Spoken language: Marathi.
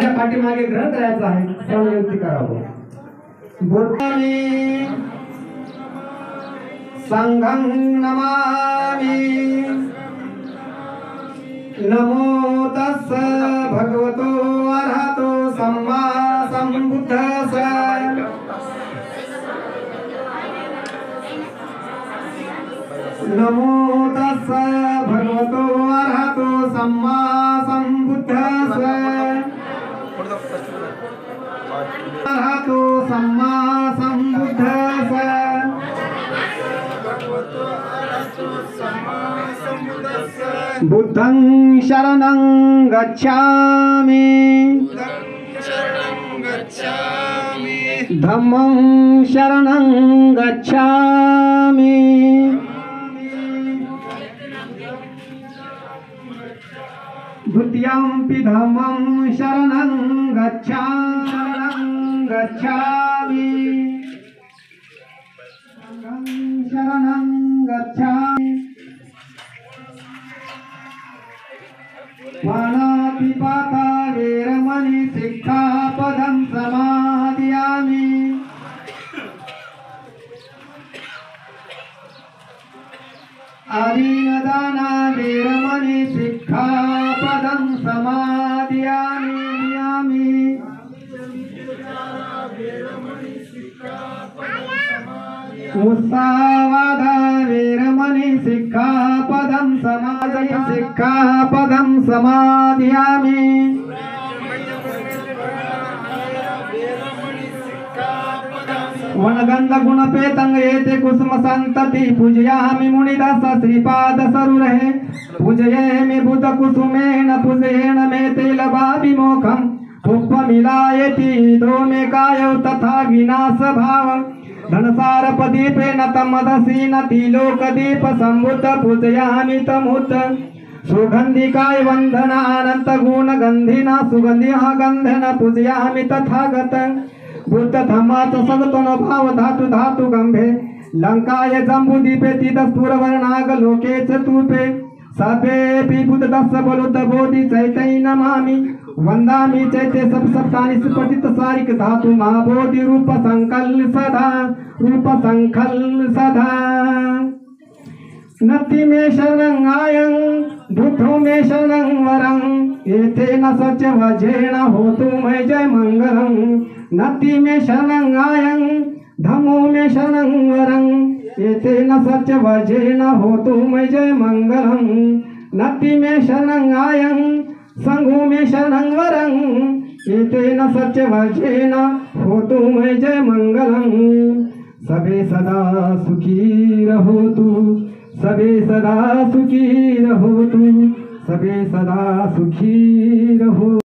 माझ्या पाठीमागे ग्रहण करायचं आहे, सर्व विनंती करावं. बुद्धामी संघं नमामि. नमो तस्स भगवतो अरहतो सम्मा सम्बुद्धस्स. नमो तस्स भगवतो अरहतो सम्मा सम्बुद्धस्स. अरहतो सम्मा सम्बुद्धस्स. बुद्धं शरणं गच्छामि. धम्मं शरणं गच्छामि. द्वितीयंपि धम्मं शरणं गच्छामि. शरणं गच्छामि. पाणातिपाता वेरमणि सिक्खापदं समादयामि. आदीनदाना वेरमणि सिक्खापदं समादयामि. मुसावादा वेरमणि सिक्खापदं समादयामि. वनगंध गुणपेतं एते कुसुम संतति पूजयामि. मुनिदास श्रीपाद सरुरहे पूजयामि. बुध कुसुमेन पूजयेन मे तेलवाभिमोखं पुष्पमिलायति दोमे कायौ तथा विनाश भाव. धनसारपदीपेन तमदसीन तिलोकदीप संबुद्ध पूजयामि तमुत. सुगंधिकाय वंदना अनंत गुण गंधिना सुगंधिः गंधन पूजयामि तथागत. बुद्ध धम्मात सगतन भाव धातु धातु गंभे लंकाय जम्बुदीपे तिदस्फुरवर्णाग लोके चतुर्पे. सभेऽपि बुद्धदस्स बलुद्ध बोधि चैतै नमामि. वंदामि चैते सप्तानि सुपठित सारिक धातु महाबोधि रूप संकल सदा. नति मे शरणं आयं बुद्धो मे शरणं वरं. एतेन सच वजेन होतु मय जय मंगलं. नति मे शरणं आयं धम्मो मे शरणं वरं. एतेन सच वजेन होतु मय जय मंगलं. नति मे शरणं आयं संघो मे शरणं वरं. एतेन सच वजेन होतु मय जय मंगलं. सबे सदा सुखी रहो तू. सबे सदा सुखी रहो तू. सबे सदा सुखी रहो.